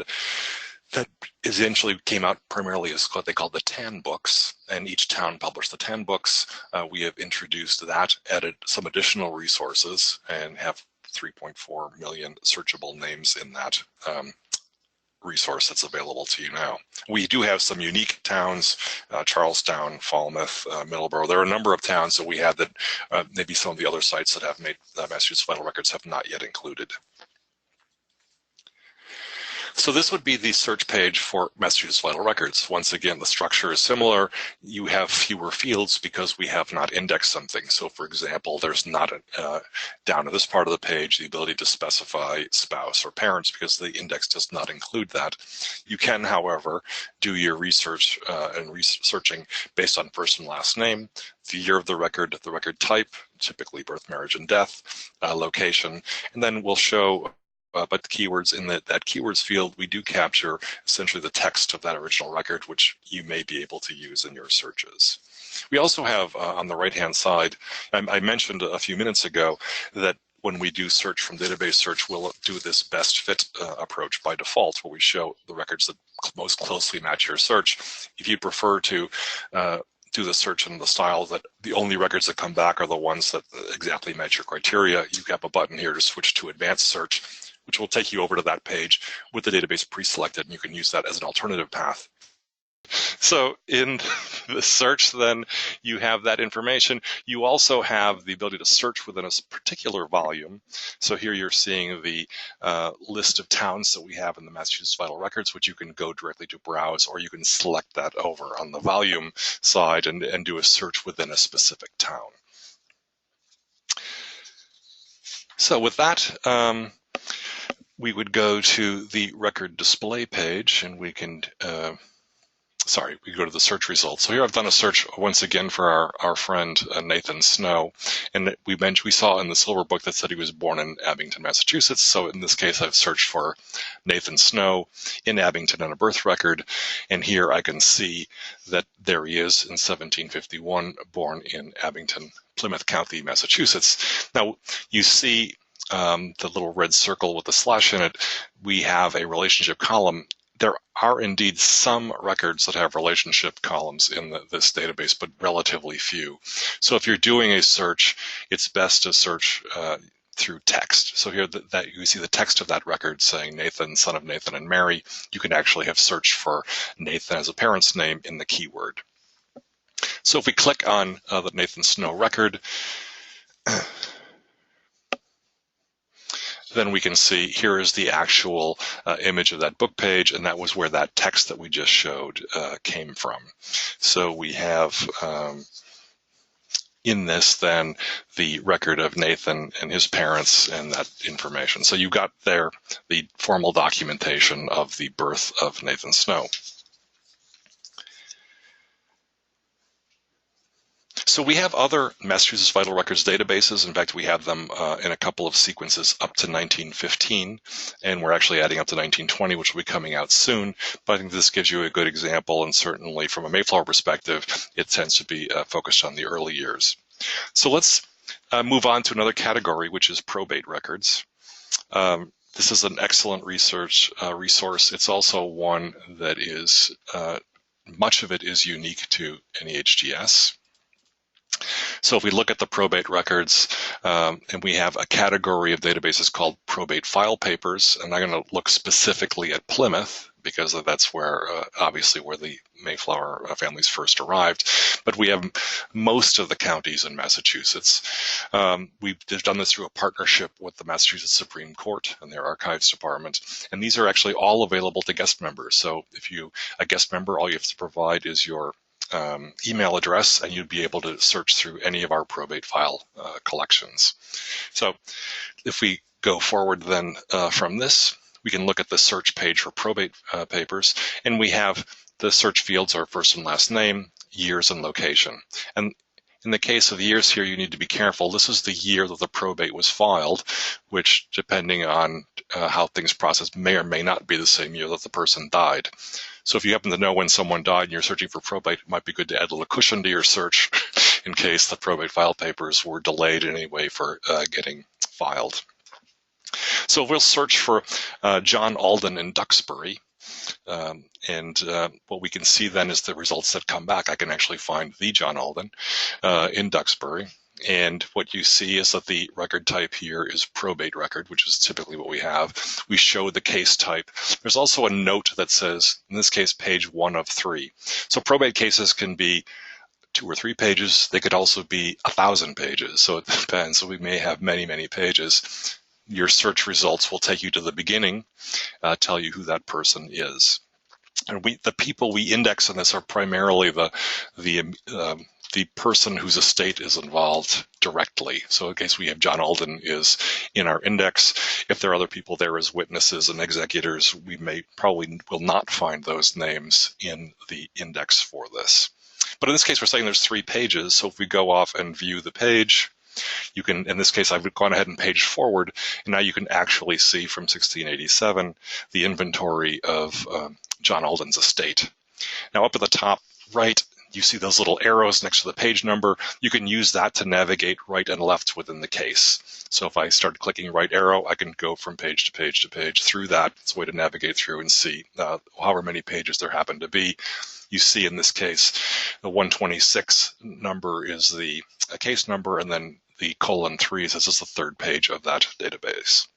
S2: that eventually came out primarily as what they called the TAN books, and each town published the TAN books. We have introduced that, added some additional resources, and have 3.4 million searchable names in that resource that's available to you now. We do have some unique towns, Charlestown, Falmouth, Middleborough. There are a number of towns that we have that maybe some of the other sites that have made Massachusetts vital records have not yet included. So this would be the search page for Massachusetts vital records. Once again, the structure is similar. You have fewer fields because we have not indexed something. So for example, there's not down to this part of the page the ability to specify spouse or parents because the index does not include that. You can, however, do your research and researching based on first and last name, the year of the record type, typically birth, marriage, and death, location, and then we'll show but the keywords in that keywords field, we do capture essentially the text of that original record, which you may be able to use in your searches. We also have on the right-hand side, I mentioned a few minutes ago that when we do search from database search, we'll do this best fit approach by default, where we show the records that most closely match your search. If you prefer to do the search in the style that the only records that come back are the ones that exactly match your criteria, you have a button here to switch to advanced search, which will take you over to that page with the database pre-selected, and you can use that as an alternative path. So in the search, then, you have that information. You also have the ability to search within a particular volume. So here you're seeing the list of towns that we have in the Massachusetts vital records, which you can go directly to browse, or you can select that over on the volume side and do a search within a specific town. So with that, we would go to the record display page, and we can, we go to the search results. So here I've done a search once again for our friend Nathan Snow, and we saw in the silver book that said he was born in Abington, Massachusetts. So in this case, I've searched for Nathan Snow in Abington on a birth record, and here I can see that there he is in 1751, born in Abington, Plymouth County, Massachusetts. Now you see the little red circle with the slash in it. We have a relationship column. There are indeed some records that have relationship columns in this database, but relatively few. So if you're doing a search, it's best to search through text. So here that you see the text of that record saying Nathan, son of Nathan and Mary. You can actually have searched for Nathan as a parent's name in the keyword. So if we click on the Nathan Snow record, then we can see here is the actual image of that book page, and that was where that text that we just showed came from. So we have in this then the record of Nathan and his parents and that information. So you got there the formal documentation of the birth of Nathan Snow. So we have other Massachusetts Vital Records databases. In fact, we have them in a couple of sequences up to 1915, and we're actually adding up to 1920, which will be coming out soon. But I think this gives you a good example, and certainly from a Mayflower perspective, it tends to be focused on the early years. So let's move on to another category, which is probate records. This is an excellent research resource. It's also one that is, much of it is unique to NEHDS. So if we look at the probate records, and we have a category of databases called Probate File Papers, and I'm going to look specifically at Plymouth because that's where, obviously, where the Mayflower families first arrived. But we have most of the counties in Massachusetts. We've done this through a partnership with the Massachusetts Supreme Court and their archives department. And these are actually all available to guest members. So if you're a guest member, all you have to provide is your email address, and you'd be able to search through any of our probate file collections. So if we go forward then from this, we can look at the search page for probate papers, and we have the search fields are first and last name, years, and location. And in the case of years here, you need to be careful. This is the year that the probate was filed, which, depending on how things process, may or may not be the same year that the person died. So if you happen to know when someone died and you're searching for probate, it might be good to add a little cushion to your search in case the probate file papers were delayed in any way for getting filed. So we'll search for John Alden in Duxbury. What we can see then is the results that come back. I can actually find the John Alden in Duxbury. And what you see is that the record type here is probate record, which is typically what we have. We show the case type. There's also a note that says, in this case, page 1 of 3. So probate cases can be 2 or 3 pages. They could also be 1,000 pages. So it depends. So we may have many, many pages. Your search results will take you to the beginning, tell you who that person is. And the people we index in this are primarily the person whose estate is involved directly. So in case we have John Alden is in our index, if there are other people there as witnesses and executors, we probably will not find those names in the index for this. But in this case, we're saying there's 3 pages. So if we go off and view the page, you can, in this case, I've gone ahead and paged forward, and now you can actually see from 1687 the inventory of John Alden's estate. Now up at the top right, you see those little arrows next to the page number. You can use that to navigate right and left within the case. So if I start clicking right arrow, I can go from page to page to page through that. It's a way to navigate through and see however many pages there happen to be. You see in this case, the 126 number is the case number, and then the :3 says it's the 3rd page of that database.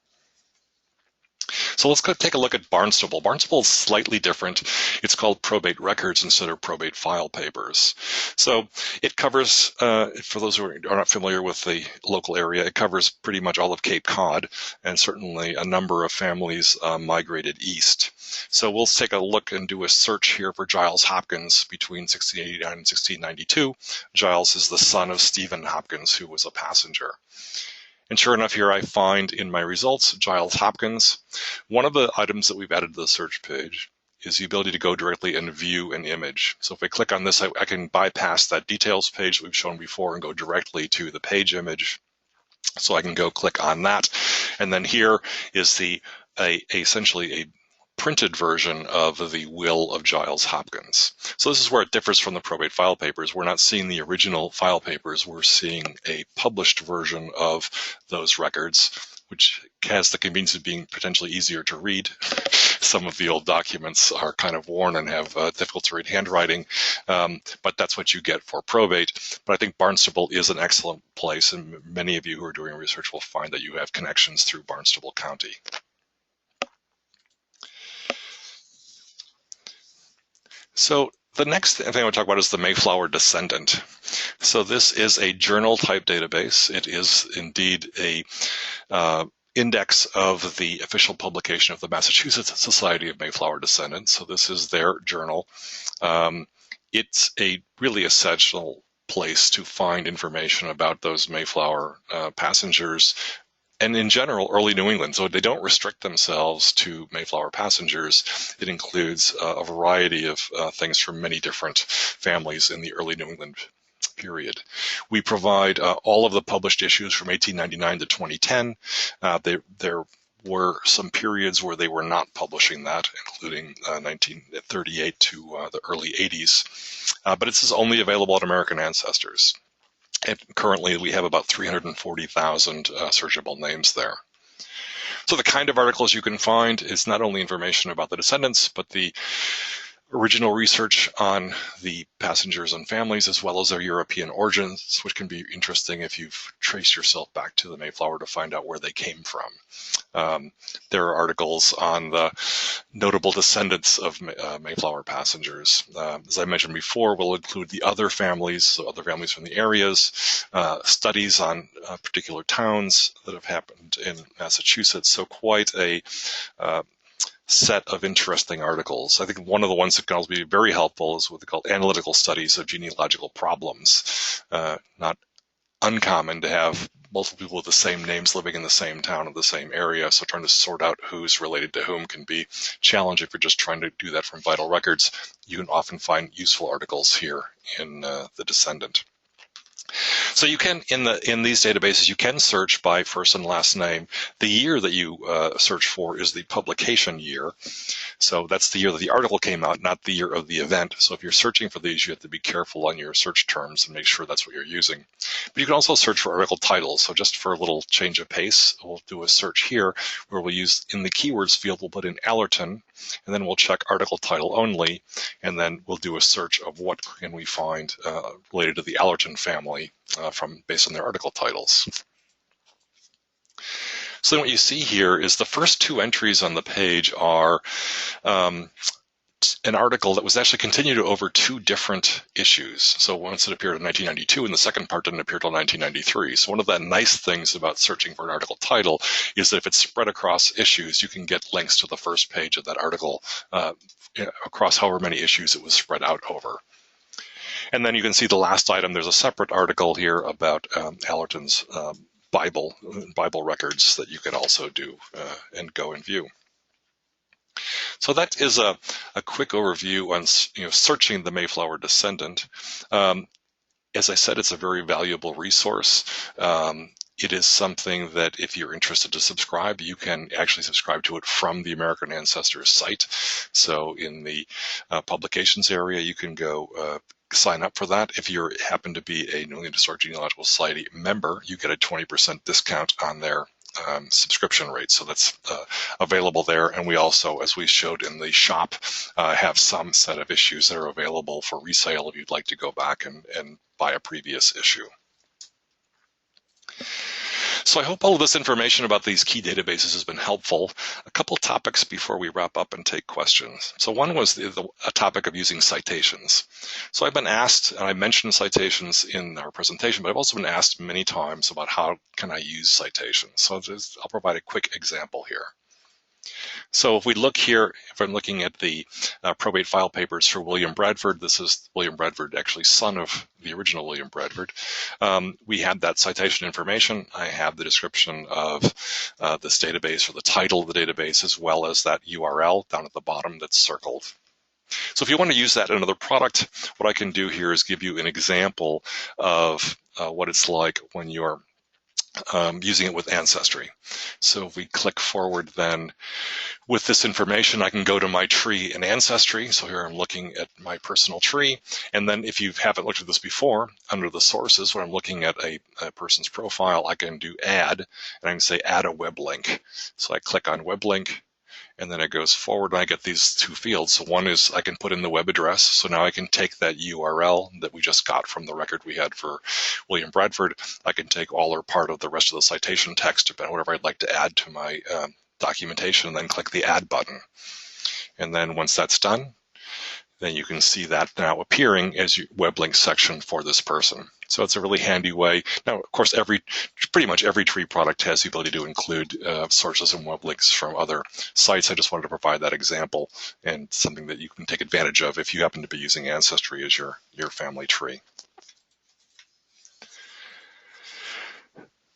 S2: So let's go take a look at Barnstable. Barnstable is slightly different. It's called Probate Records instead of Probate File Papers. So it covers, for those who are not familiar with the local area, it covers pretty much all of Cape Cod, and certainly a number of families migrated east. So we'll take a look and do a search here for Giles Hopkins between 1689 and 1692. Giles is the son of Stephen Hopkins, who was a passenger. And sure enough, here I find in my results, Giles Hopkins. One of the items that we've added to the search page is the ability to go directly and view an image. So if I click on this, I can bypass that details page that we've shown before and go directly to the page image. So I can go click on that. And then here is essentially a printed version of the will of Giles Hopkins. So this is where it differs from the probate file papers. We're not seeing the original file papers. We're seeing a published version of those records, which has the convenience of being potentially easier to read. Some of the old documents are kind of worn and have difficult to read handwriting, but that's what you get for probate. But I think Barnstable is an excellent place, and many of you who are doing research will find that you have connections through Barnstable County. So the next thing I want to talk about is the Mayflower Descendant. So this is a journal type database. It is indeed a index of the official publication of the Massachusetts Society of Mayflower Descendants. So this is their journal. It's a really essential place to find information about those Mayflower passengers, and in general, early New England. So they don't restrict themselves to Mayflower passengers. It includes a variety of things from many different families in the early New England period. We provide all of the published issues from 1899 to 2010. There were some periods where they were not publishing that, including 1938 to the early 80s. But this is only available at American Ancestors. And currently, we have about 340,000 searchable names there. So the kind of articles you can find is not only information about the descendants, but the original research on the passengers and families, as well as their European origins, which can be interesting if you've traced yourself back to the Mayflower to find out where they came from. There are articles on the notable descendants of Mayflower passengers. As I mentioned before, we'll include the other families, so other families from the areas, studies on particular towns that have happened in Massachusetts. So quite a set of interesting articles. I think one of the ones that can also be very helpful is what they call analytical studies of genealogical problems. Not uncommon to have multiple people with the same names living in the same town or the same area, so trying to sort out who's related to whom can be challenging if you're just trying to do that from vital records. You can often find useful articles here in the Descendant. So you can, in these databases, you can search by first and last name. The year that you search for is the publication year. So that's the year that the article came out, not the year of the event. So if you're searching for these, you have to be careful on your search terms and make sure that's what you're using. But you can also search for article titles. So just for a little change of pace, we'll do a search here where we'll use, in the keywords field, we'll put in Allerton, and then we'll check article title only, and then we'll do a search of what can we find related to the Allerton family based on their article titles. So then what you see here is the first two entries on the page are an article that was actually continued over two different issues. So once it appeared in 1992, and the second part didn't appear until 1993. So one of the nice things about searching for an article title is that if it's spread across issues, you can get links to the first page of that article across however many issues it was spread out over. And then you can see the last item. There's a separate article here about Allerton's Bible records that you can also do and go and view. So that is a quick overview on searching the Mayflower Descendant. As I said, it's a very valuable resource. It is something that if you're interested to subscribe, you can actually subscribe to it from the American Ancestors site. So in the publications area, you can go sign up for that. If you happen to be a New England Historic Genealogical Society member, you get a 20% discount on their subscription rate. So that's available there. And we also, as we showed in the shop, have some set of issues that are available for resale if you'd like to go back and buy a previous issue. So I hope all of this information about these key databases has been helpful. A couple topics before we wrap up and take questions. So one was a topic of using citations. So I've been asked, and I mentioned citations in our presentation, but I've also been asked many times about how can I use citations. So I'll provide a quick example here. So if we look here, if I'm looking at the probate file papers for William Bradford, this is William Bradford, actually son of the original William Bradford. We had that citation information. I have the description of this database, or the title of the database, as well as that URL down at the bottom that's circled. So if you want to use that in another product, what I can do here is give you an example of what it's like when you're using it with Ancestry. So if we click forward then with this information, I can go to my tree in Ancestry. So here I'm looking at my personal tree. And then if you haven't looked at this before, under the sources, when I'm looking at a person's profile, I can do add, and I can say add a web link. So I click on web link, and then it goes forward and I get these two fields. So one is I can put in the web address. So now I can take that URL that we just got from the record we had for William Bradford. I can take all or part of the rest of the citation text, about whatever I'd like to add to my documentation, and then click the add button. And then once that's done, then you can see that now appearing as your web link section for this person. So it's a really handy way. Now, of course, pretty much every tree product has the ability to include sources and web links from other sites. I just wanted to provide that example, and something that you can take advantage of if you happen to be using Ancestry as your family tree.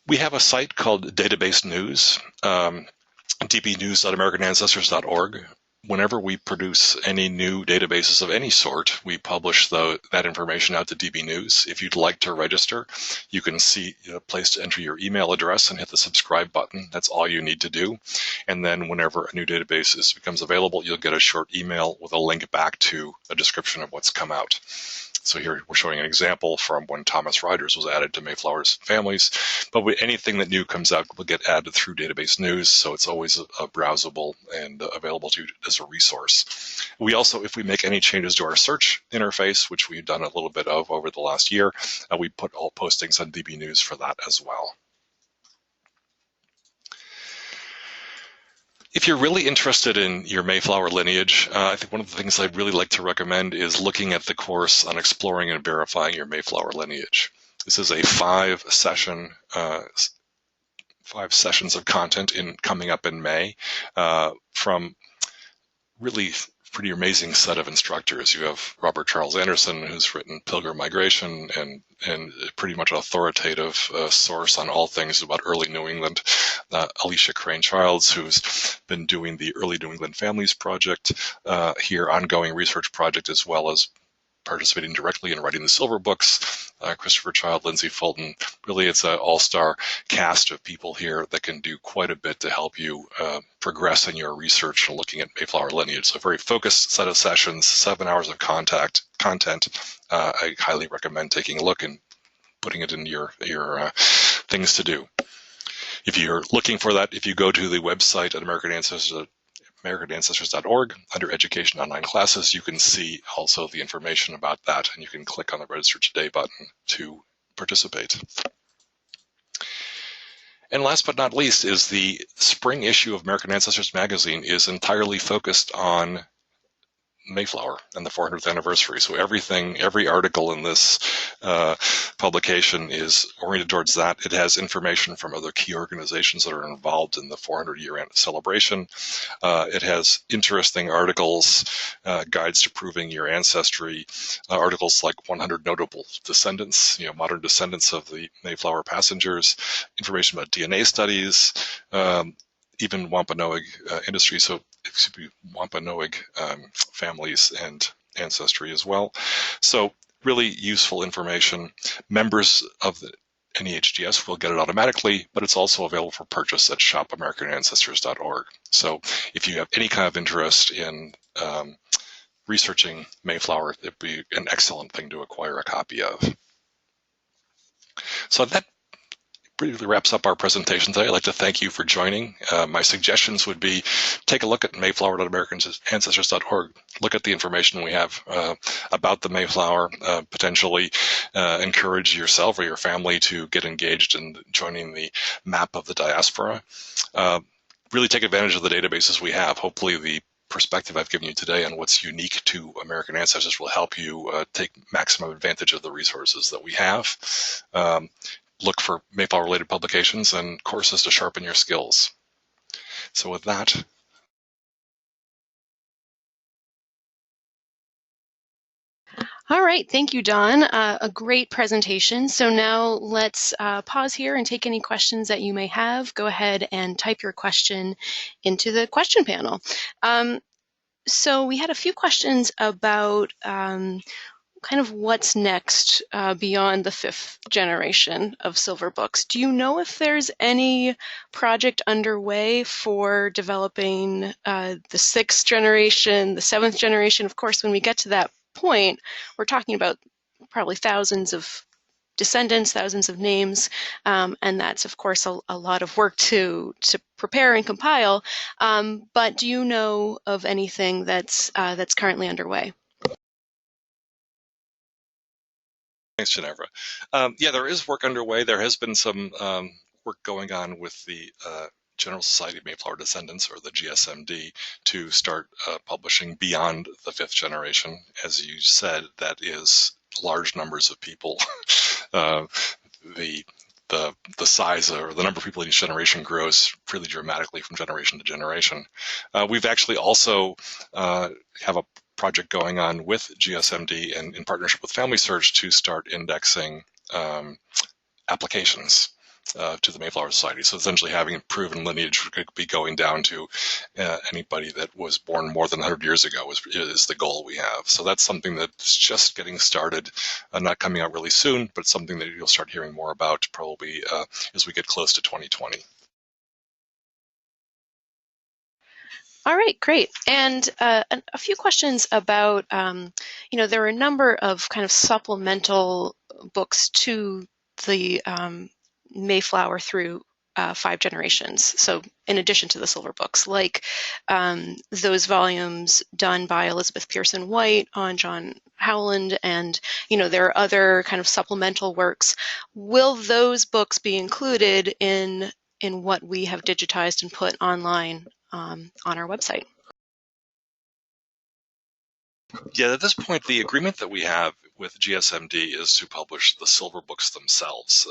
S2: We have a site called Database News, dbnews.americanancestors.org. Whenever we produce any new databases of any sort, we publish that information out to DB News. If you'd like to register, you can see a place to enter your email address and hit the subscribe button. That's all you need to do. And then whenever a new database becomes available, you'll get a short email with a link back to a description of what's come out. So here we're showing an example from when Thomas Riders was added to Mayflower's families. But anything that new comes out will get added through Database News, so it's always browsable and available to you as a resource. We also, if we make any changes to our search interface, which we've done a little bit of over the last year, we put all postings on DB News for that as well. If you're really interested in your Mayflower lineage, I think one of the things I'd really like to recommend is looking at the course on exploring and verifying your Mayflower lineage. This is a 5 sessions of content coming up in May from really pretty amazing set of instructors. You have Robert Charles Anderson, who's written Pilgrim Migration, and pretty much an authoritative source on all things about early New England. Alicia Crane-Childs, who's been doing the Early New England Families Project here, ongoing research project, as well as participating directly in writing the Silver Books. Christopher Child, Lindsay Fulton. Really, it's an all-star cast of people here that can do quite a bit to help you progress in your research and looking at Mayflower Lineage. So a very focused set of sessions, 7 hours of content. I highly recommend taking a look and putting it into your things to do. If you're looking for that, if you go to the website at AmericanAncestors.org, under Education Online Classes, you can see also the information about that, and you can click on the Register Today button to participate. And last but not least is the spring issue of American Ancestors magazine is entirely focused on Mayflower and the 400th anniversary. So every article in this publication is oriented towards that. It has information from other key organizations that are involved in the 400-year celebration. It has interesting articles, guides to proving your ancestry, articles like 100 notable descendants, modern descendants of the Mayflower passengers, information about DNA studies, even Wampanoag industry, so Wampanoag families and ancestry as well. So really useful information. Members of the NEHGS will get it automatically, but it's also available for purchase at shopAmericanAncestors.org. So if you have any kind of interest in researching Mayflower, it'd be an excellent thing to acquire a copy of. So that briefly wraps up our presentation today. I'd like to thank you for joining. My suggestions would be take a look at Mayflower.AmericanAncestors.org. Look at the information we have about the Mayflower. Potentially encourage yourself or your family to get engaged in joining the map of the diaspora. Really take advantage of the databases we have. Hopefully the perspective I've given you today on what's unique to American Ancestors will help you take maximum advantage of the resources that we have. Look for Mayflower-related publications and courses to sharpen your skills. So with that,
S1: all right, thank you, Don. A great presentation. So now let's pause here and take any questions that you may have. Go ahead and type your question into the question panel. So we had a few questions about kind of what's next beyond the 5th generation of Silver Books. Do you know if there's any project underway for developing the 6th generation, the 7th generation? Of course, when we get to that point, we're talking about probably thousands of descendants, thousands of names, and that's, of course, a lot of work to prepare and compile. But do you know of anything that's currently underway?
S2: thanks, Ginevra. Yeah, there is work underway. There has been some work going on with the General Society of Mayflower Descendants, or the GSMD, to start publishing beyond the 5th generation. As you said, that is large numbers of people. The size or the number of people in each generation grows really dramatically from generation to generation. We've actually also have a project going on with GSMD and in partnership with Family Search to start indexing applications to the Mayflower Society. So essentially having a proven lineage could be going down to anybody that was born more than 100 years ago is the goal we have. So that's something that's just getting started, not coming out really soon, but something that you'll start hearing more about probably as we get close to 2020.
S1: All right, great. And a few questions about, there are a number of kind of supplemental books to the Mayflower through 5 generations. So in addition to the Silver Books, like those volumes done by Elizabeth Pearson White on John Howland, and there are other kind of supplemental works. Will those books be included in what we have digitized and put online on our website?
S2: Yeah, at this point, the agreement that we have with GSMD is to publish the silver books themselves.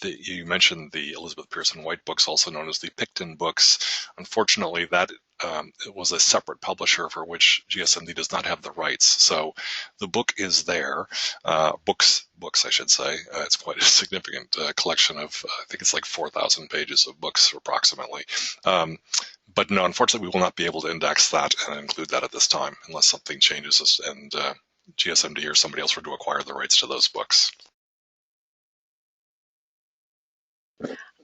S2: You mentioned the Elizabeth Pearson White books, also known as the Picton books. Unfortunately, that it was a separate publisher for which GSMD does not have the rights. So the book is there, books I should say. It's quite a significant collection of, I think it's like 4,000 pages of books approximately. But no, unfortunately, we will not be able to index that and include that at this time unless something changes and GSMD or somebody else were to acquire the rights to those books.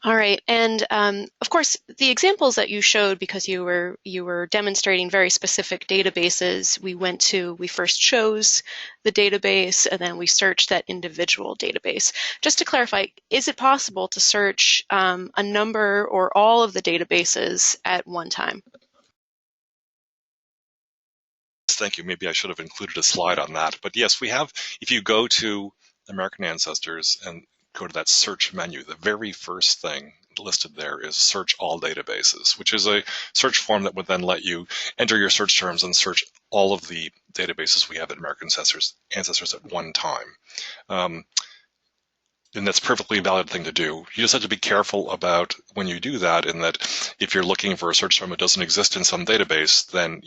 S1: All right, and of course, the examples that you showed, because you were demonstrating very specific databases, we first chose the database and then we searched that individual database. Just to clarify, is it possible to search a number or all of the databases at one time?
S2: Thank you. Maybe I should have included a slide on that. But yes, we have, if you go to American Ancestors and go to that search menu, the very first thing listed there is search all databases, which is a search form that would then let you enter your search terms and search all of the databases we have at American Ancestors at one time. And that's a perfectly valid thing to do. You just have to be careful about when you do that, in that if you're looking for a search term that doesn't exist in some database, then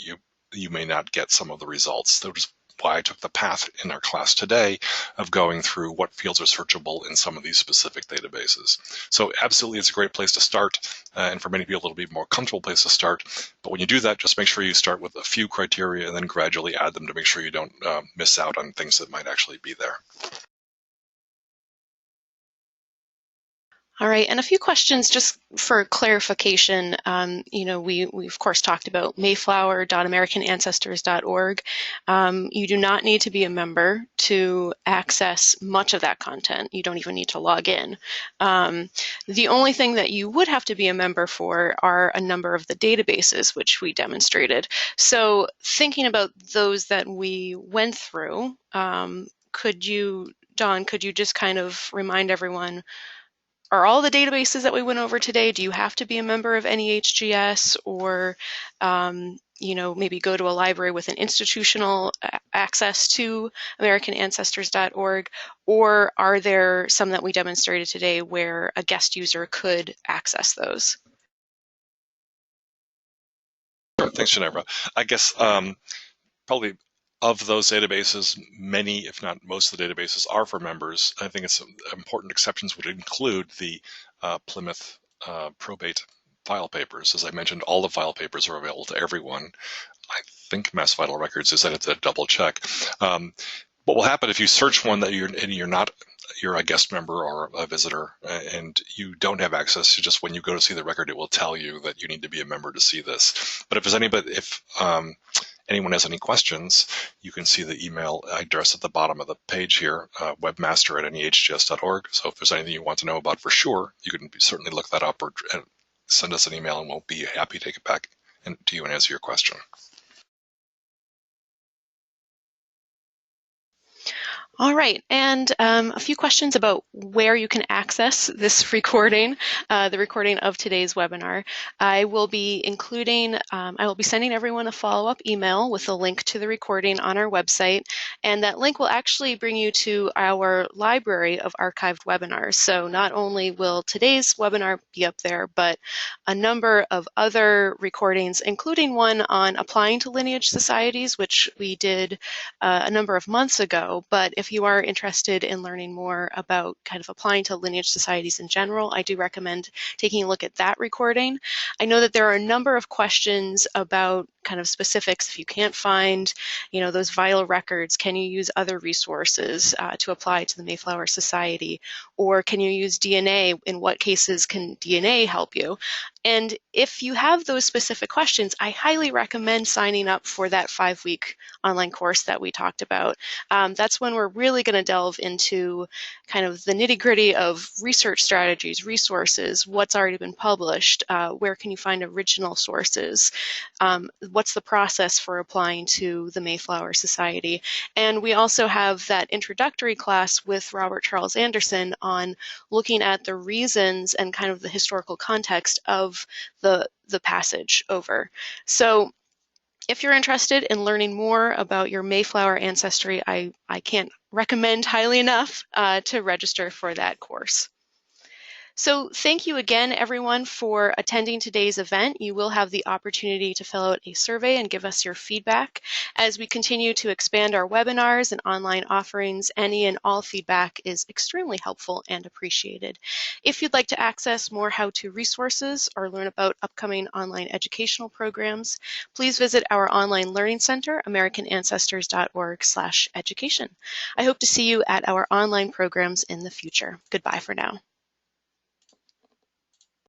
S2: you may not get some of the results. That was why I took the path in our class today of going through what fields are searchable in some of these specific databases. So absolutely, it's a great place to start, and for many people, it'll be a more comfortable place to start. But when you do that, just make sure you start with a few criteria and then gradually add them to make sure you don't miss out on things that might actually be there.
S1: All right, and a few questions just for clarification. We of course talked about mayflower.americanancestors.org. You do not need to be a member to access much of that content. You don't even need to log in. The only thing that you would have to be a member for are a number of the databases which we demonstrated. So thinking about those that we went through, Don, could you just kind of remind everyone, are all the databases that we went over today, do you have to be a member of NEHGS, or maybe go to a library with an institutional access to AmericanAncestors.org, or are there some that we demonstrated today where a guest user could access those?
S2: Thanks, Ginevra. I guess probably of those databases, many, if not most of the databases, are for members. I think it's important exceptions would include the Plymouth probate file papers. As I mentioned, all the file papers are available to everyone. I think Mass Vital Records is, I have to double check. What will happen if you search one that you're a guest member or a visitor and you don't have access to, just when you go to see the record, it will tell you that you need to be a member to see this. But if anyone has any questions, you can see the email address at the bottom of the page here, webmaster@nehgs.org. So if there's anything you want to know about for sure, you can certainly look that up or send us an email and we'll be happy to take it back to you and answer your question.
S1: All right, and a few questions about where you can access this recording, the recording of today's webinar. I will be sending everyone a follow-up email with a link to the recording on our website, and that link will actually bring you to our library of archived webinars. So not only will today's webinar be up there, but a number of other recordings, including one on applying to lineage societies, which we did a number of months ago. But if you are interested in learning more about kind of applying to lineage societies in general, I do recommend taking a look at that recording. I know that there are a number of questions about kind of specifics. If you can't find, those vital records, can you use other resources to apply to the Mayflower Society? Or can you use DNA? In what cases can DNA help you? And if you have those specific questions, I highly recommend signing up for that 5-week online course that we talked about. That's when we're really going to delve into kind of the nitty-gritty of research strategies, resources, what's already been published, where can you find original sources, what's the process for applying to the Mayflower Society. And we also have that introductory class with Robert Charles Anderson on looking at the reasons and kind of the historical context of the passage over. So if you're interested in learning more about your Mayflower ancestry, I can't recommend highly enough to register for that course. So thank you again, everyone, for attending today's event. You will have the opportunity to fill out a survey and give us your feedback. As we continue to expand our webinars and online offerings, any and all feedback is extremely helpful and appreciated. If you'd like to access more how-to resources or learn about upcoming online educational programs, please visit our online learning center, americanancestors.org/education. I hope to see you at our online programs in the future. Goodbye for now.